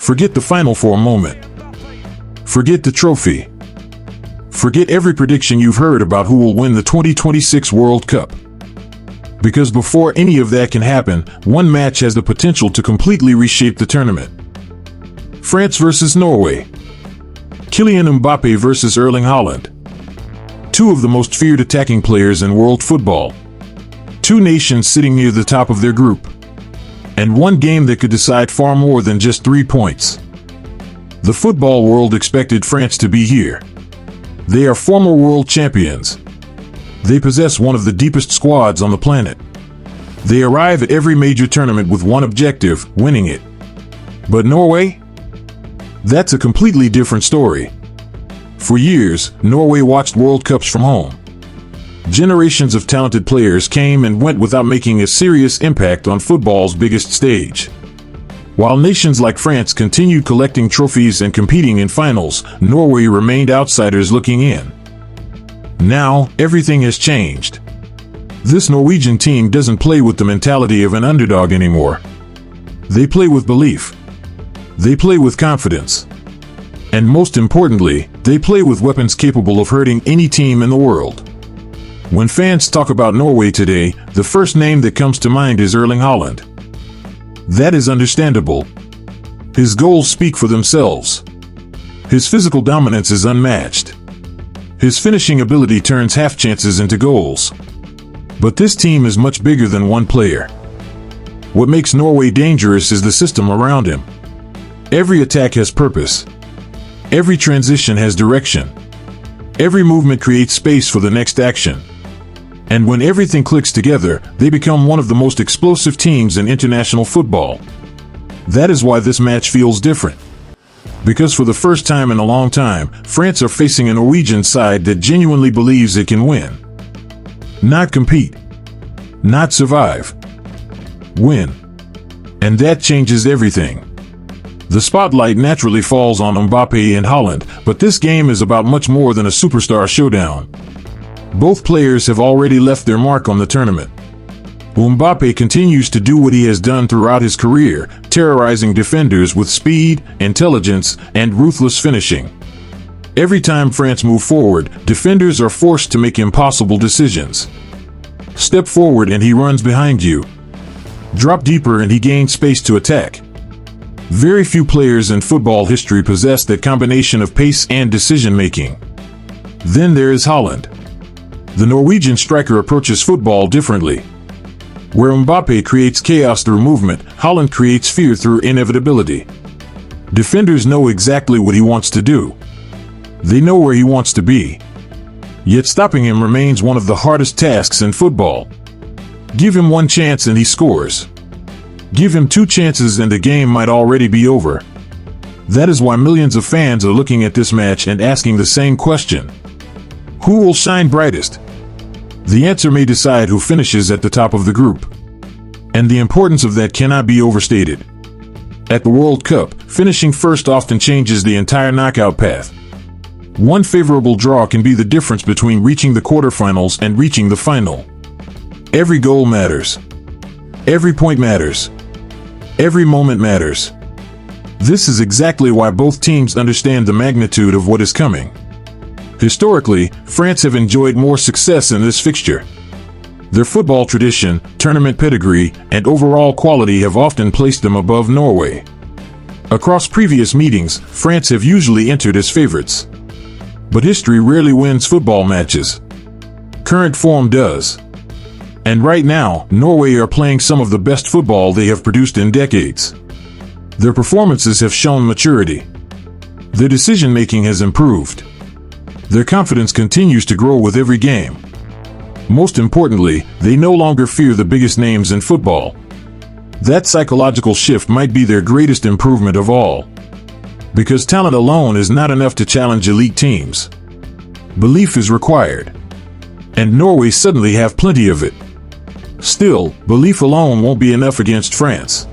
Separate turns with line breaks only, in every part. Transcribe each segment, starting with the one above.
Forget the final for a moment. Forget the trophy. Forget every prediction you've heard about who will win the 2026 World Cup. Because before any of that can happen, one match has the potential to completely reshape the tournament. France versus Norway. Kylian Mbappé versus Erling Haaland. Two of the most feared attacking players in world football. Two nations sitting near the top of their group. And one game that could decide far more than just 3 points. The football world expected France to be here. They are former world champions. They possess one of the deepest squads on the planet. They arrive at every major tournament with one objective: winning it. But Norway? That's a completely different story. For years, Norway watched World Cups from home. Generations of talented players came and went without making a serious impact on football's biggest stage. While nations like France continued collecting trophies and competing in finals, Norway remained outsiders looking in. Now, everything has changed. This Norwegian team doesn't play with the mentality of an underdog anymore. They play with belief. They play with confidence. And most importantly, they play with weapons capable of hurting any team in the world. When fans talk about Norway today, the first name that comes to mind is Erling Haaland. That is understandable. His goals speak for themselves. His physical dominance is unmatched. His finishing ability turns half chances into goals. But this team is much bigger than one player. What makes Norway dangerous is the system around him. Every attack has purpose. Every transition has direction. Every movement creates space for the next action. And when everything clicks together, they become one of the most explosive teams in international football. That is why this match feels different. Because for the first time in a long time, France are facing a Norwegian side that genuinely believes it can win. Not compete. Not survive. Win. And that changes everything. The spotlight naturally falls on Mbappé and Haaland, but this game is about much more than a superstar showdown. Both players have already left their mark on the tournament. Mbappé continues to do what he has done throughout his career, terrorizing defenders with speed, intelligence, and ruthless finishing. Every time France move forward, defenders are forced to make impossible decisions. Step forward and he runs behind you. Drop deeper and he gains space to attack. Very few players in football history possess that combination of pace and decision-making. Then there is Haaland. The Norwegian striker approaches football differently. Where Mbappé creates chaos through movement, Haaland creates fear through inevitability. Defenders know exactly what he wants to do. They know where he wants to be. Yet stopping him remains one of the hardest tasks in football. Give him one chance and he scores. Give him 2 chances and the game might already be over. That is why millions of fans are looking at this match and asking the same question. Who will shine brightest? The answer may decide who finishes at the top of the group. And the importance of that cannot be overstated. At the World Cup, finishing first often changes the entire knockout path. One favorable draw can be the difference between reaching the quarterfinals and reaching the final. Every goal matters. Every point matters. Every moment matters. This is exactly why both teams understand the magnitude of what is coming. Historically, France have enjoyed more success in this fixture. Their football tradition, tournament pedigree, and overall quality have often placed them above Norway. Across previous meetings, France have usually entered as favorites. But history rarely wins football matches. Current form does. And right now, Norway are playing some of the best football they have produced in decades. Their performances have shown maturity. Their decision-making has improved. Their confidence continues to grow with every game. Most importantly, they no longer fear the biggest names in football. That psychological shift might be their greatest improvement of all. Because talent alone is not enough to challenge elite teams. Belief is required. And Norway suddenly have plenty of it. Still, belief alone won't be enough against France.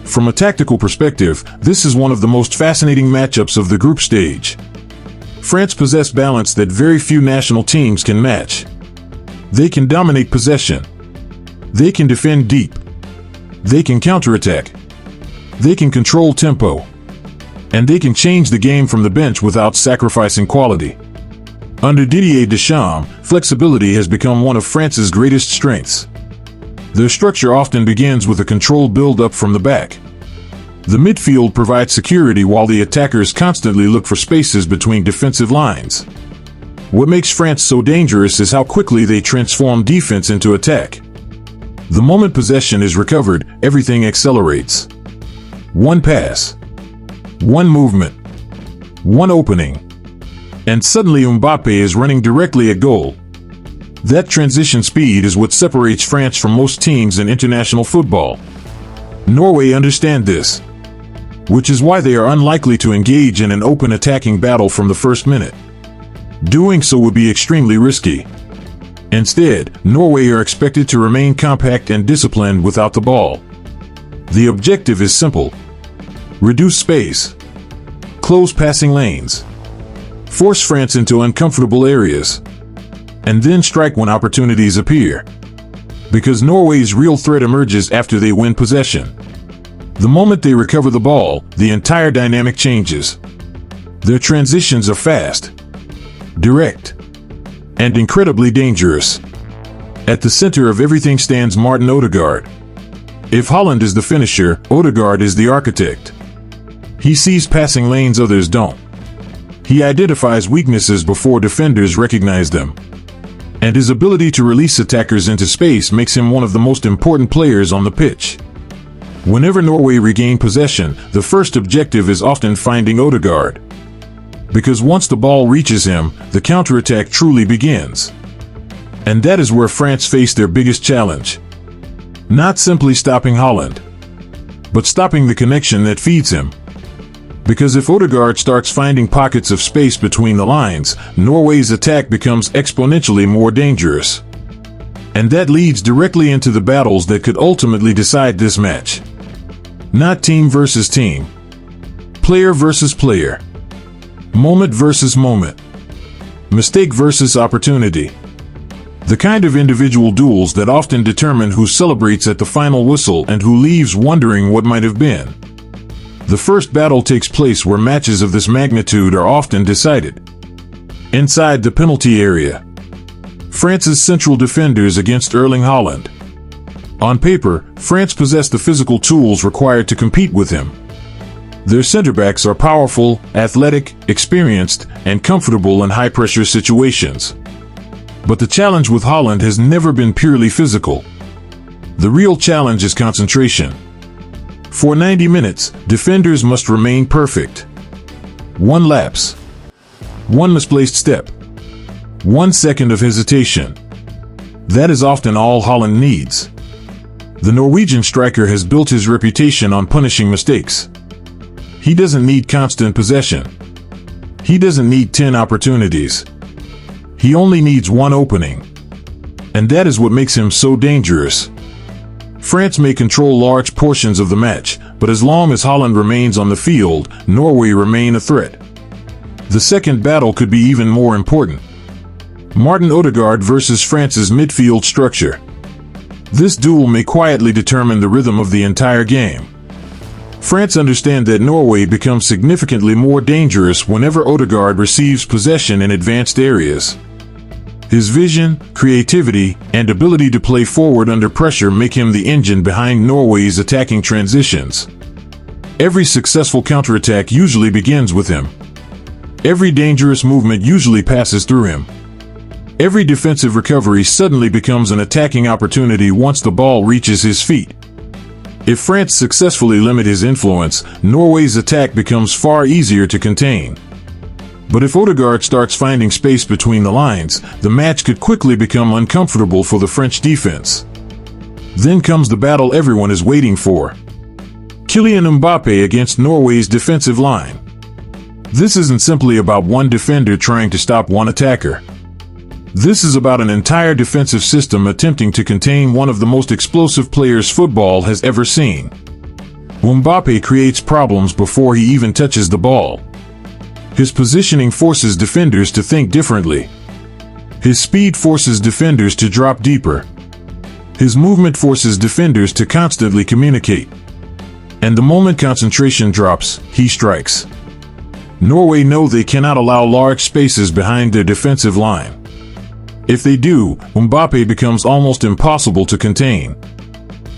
From a tactical perspective, this is one of the most fascinating matchups of the group stage. France possess balance that very few national teams can match. They can dominate possession. They can defend deep. They can counterattack. They can control tempo. And they can change the game from the bench without sacrificing quality. Under Didier Deschamps, flexibility has become one of France's greatest strengths. Their structure often begins with a controlled build-up from the back. The midfield provides security while the attackers constantly look for spaces between defensive lines. What makes France so dangerous is how quickly they transform defense into attack. The moment possession is recovered, everything accelerates. One pass, one movement, one opening, and suddenly Mbappe is running directly at goal. That transition speed is what separates France from most teams in international football. Norway understand this, which is why they are unlikely to engage in an open attacking battle from the first minute. Doing so would be extremely risky. Instead, Norway are expected to remain compact and disciplined without the ball. The objective is simple: reduce space, close passing lanes, force France into uncomfortable areas, and then strike when opportunities appear. Because Norway's real threat emerges after they win possession. The moment they recover the ball, the entire dynamic changes. Their transitions are fast, direct, and incredibly dangerous. At the center of everything stands Martin Ødegaard. If Haaland is the finisher, Ødegaard is the architect. He sees passing lanes others don't. He identifies weaknesses before defenders recognize them. And his ability to release attackers into space makes him one of the most important players on the pitch. Whenever Norway regain possession, the first objective is often finding Ødegaard. Because once the ball reaches him, the counterattack truly begins. And that is where France face their biggest challenge. Not simply stopping Haaland, but stopping the connection that feeds him. Because if Ødegaard starts finding pockets of space between the lines, Norway's attack becomes exponentially more dangerous. And that leads directly into the battles that could ultimately decide this match. Not team versus team, player versus player, moment versus moment, mistake versus opportunity. The kind of individual duels that often determine who celebrates at the final whistle and who leaves wondering what might have been. The first battle takes place where matches of this magnitude are often decided. Inside the penalty area. France's central defenders against Erling Haaland. On paper, France possess the physical tools required to compete with him. Their center-backs are powerful, athletic, experienced, and comfortable in high-pressure situations. But the challenge with Haaland has never been purely physical. The real challenge is concentration. For 90 minutes, defenders must remain perfect. One lapse, one misplaced step, 1 second of hesitation. That is often all Haaland needs. The Norwegian striker has built his reputation on punishing mistakes. He doesn't need constant possession. He doesn't need 10 opportunities. He only needs one opening. And that is what makes him so dangerous. France may control large portions of the match, but as long as Haaland remains on the field, Norway remain a threat. The second battle could be even more important. Martin Ødegaard versus France's midfield structure. This duel may quietly determine the rhythm of the entire game. France understand that Norway becomes significantly more dangerous whenever Ødegaard receives possession in advanced areas. His vision, creativity, and ability to play forward under pressure make him the engine behind Norway's attacking transitions. Every successful counterattack usually begins with him. Every dangerous movement usually passes through him. Every defensive recovery suddenly becomes an attacking opportunity once the ball reaches his feet. If France successfully limit his influence, Norway's attack becomes far easier to contain. But if Ødegaard starts finding space between the lines, the match could quickly become uncomfortable for the French defense. Then comes the battle everyone is waiting for. Kylian Mbappé against Norway's defensive line. This isn't simply about one defender trying to stop one attacker. This is about an entire defensive system attempting to contain one of the most explosive players football has ever seen. Mbappe creates problems before he even touches the ball. His positioning forces defenders to think differently. His speed forces defenders to drop deeper. His movement forces defenders to constantly communicate. And the moment concentration drops, he strikes. Norway know they cannot allow large spaces behind their defensive line. If they do, Mbappe becomes almost impossible to contain.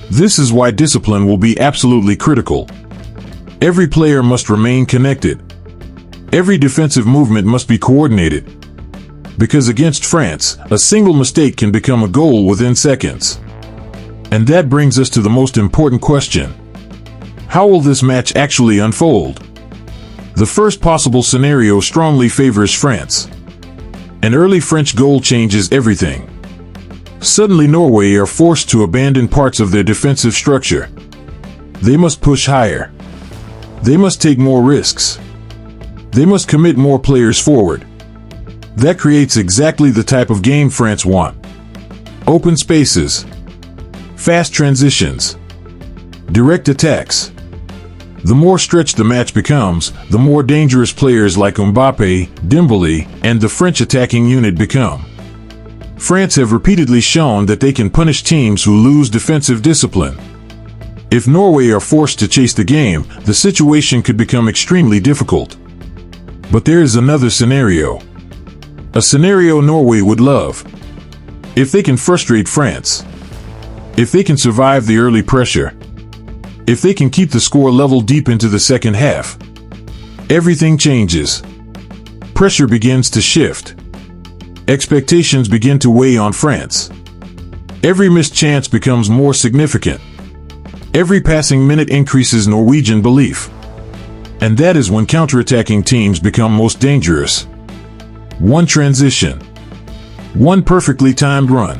This is why discipline will be absolutely critical. Every player must remain connected. Every defensive movement must be coordinated. Because against France, a single mistake can become a goal within seconds. And that brings us to the most important question. How will this match actually unfold? The first possible scenario strongly favors France. An early French goal changes everything. Suddenly Norway are forced to abandon parts of their defensive structure. They must push higher. They must take more risks. They must commit more players forward. That creates exactly the type of game France want. Open spaces. Fast transitions. Direct attacks. The more stretched the match becomes, the more dangerous players like Mbappe, Dembélé, and the French attacking unit become. France have repeatedly shown that they can punish teams who lose defensive discipline. If Norway are forced to chase the game, the situation could become extremely difficult. But there is another scenario. A scenario Norway would love. If they can frustrate France. If they can survive the early pressure. If they can keep the score level deep into the second half. Everything changes. Pressure begins to shift. Expectations begin to weigh on France. Every missed chance becomes more significant. Every passing minute increases Norwegian belief. And that is when counterattacking teams become most dangerous. One transition. One perfectly timed run.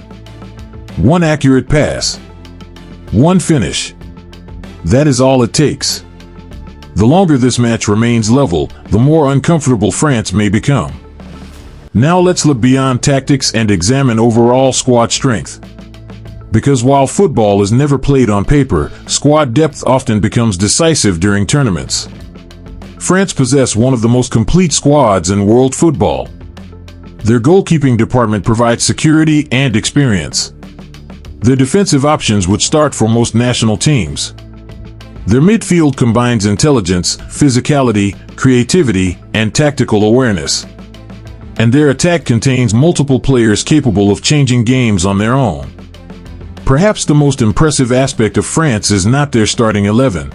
One accurate pass. One finish. That is all it takes. The longer this match remains level, the more uncomfortable France may become. Now let's look beyond tactics and examine overall squad strength. Because while football is never played on paper, squad depth often becomes decisive during tournaments. France possess one of the most complete squads in world football. Their goalkeeping department provides security and experience. Their defensive options would start for most national teams. Their midfield combines intelligence, physicality, creativity, and tactical awareness. And their attack contains multiple players capable of changing games on their own. Perhaps the most impressive aspect of France is not their starting 11.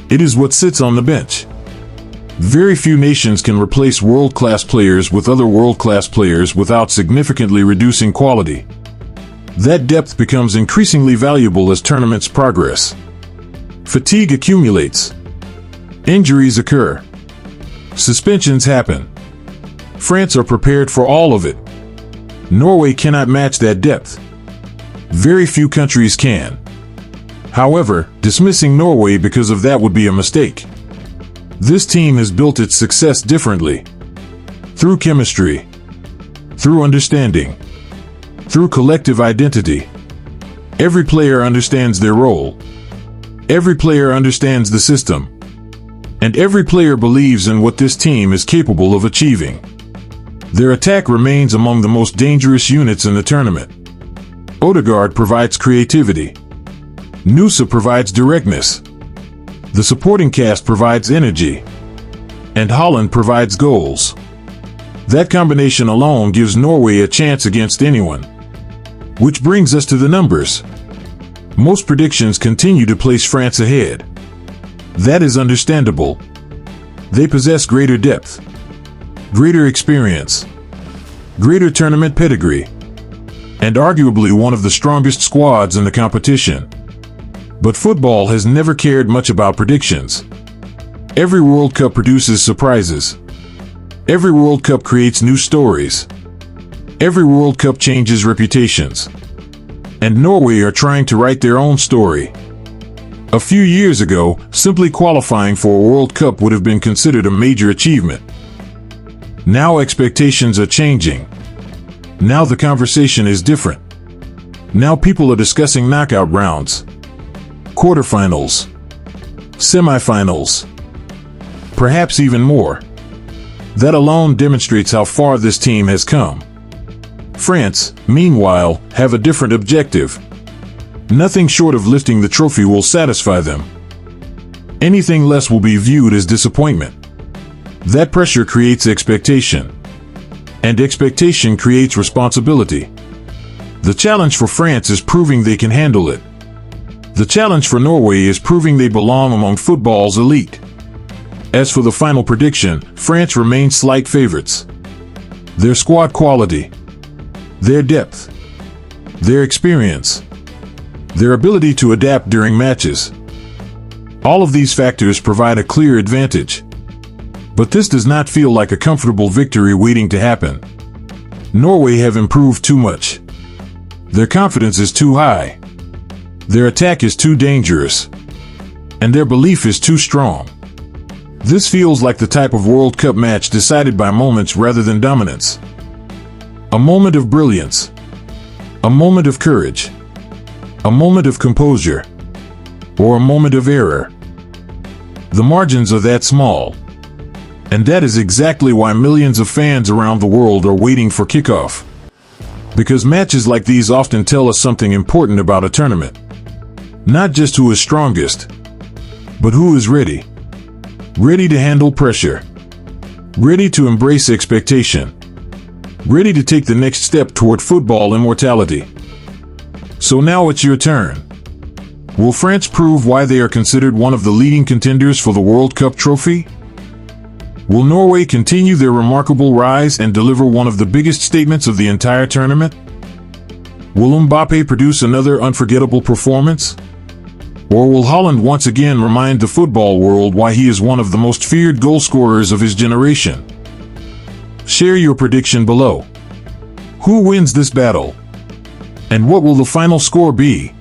It is what sits on the bench. Very few nations can replace world-class players with other world-class players without significantly reducing quality. That depth becomes increasingly valuable as tournaments progress. Fatigue accumulates. Injuries occur. Suspensions happen. France are prepared for all of it. Norway cannot match that depth. Very few countries can. However, dismissing Norway because of that would be a mistake. This team has built its success differently. Through chemistry. Through understanding. Through collective identity. Every player understands their role. Every player understands the system. And every player believes in what this team is capable of achieving. Their attack remains among the most dangerous units in the tournament. Ødegaard provides creativity. Nusa provides directness. The supporting cast provides energy. And Haaland provides goals. That combination alone gives Norway a chance against anyone. Which brings us to the numbers. Most predictions continue to place France ahead. That is understandable. They possess greater depth, greater experience, greater tournament pedigree, and arguably one of the strongest squads in the competition. But football has never cared much about predictions. Every World Cup produces surprises. Every World Cup creates new stories. Every World Cup changes reputations. And Norway are trying to write their own story. A few years ago, simply qualifying for a World Cup would have been considered a major achievement. Now expectations are changing. Now the conversation is different. Now people are discussing knockout rounds, quarterfinals, semifinals, perhaps even more. That alone demonstrates how far this team has come. France, meanwhile, have a different objective. Nothing short of lifting the trophy will satisfy them. Anything less will be viewed as disappointment. That pressure creates expectation. And expectation creates responsibility. The challenge for France is proving they can handle it. The challenge for Norway is proving they belong among football's elite. As for the final prediction, France remains slight favorites. Their squad quality, their depth, their experience, their ability to adapt during matches. All of these factors provide a clear advantage. But this does not feel like a comfortable victory waiting to happen. Norway have improved too much. Their confidence is too high. Their attack is too dangerous. And their belief is too strong. This feels like the type of World Cup match decided by moments rather than dominance. A moment of brilliance. A moment of courage. A moment of composure. Or a moment of error. The margins are that small. And that is exactly why millions of fans around the world are waiting for kickoff. Because matches like these often tell us something important about a tournament. Not just who is strongest, but who is ready. Ready to handle pressure. Ready to embrace expectation. Ready to take the next step toward football immortality. So now it's your turn. Will France prove why they are considered one of the leading contenders for the World Cup trophy? Will Norway continue their remarkable rise and deliver one of the biggest statements of the entire tournament? Will Mbappe produce another unforgettable performance? Or will Haaland once again remind the football world why he is one of the most feared goal scorers of his generation? Share your prediction below. Who wins this battle? And what will the final score be?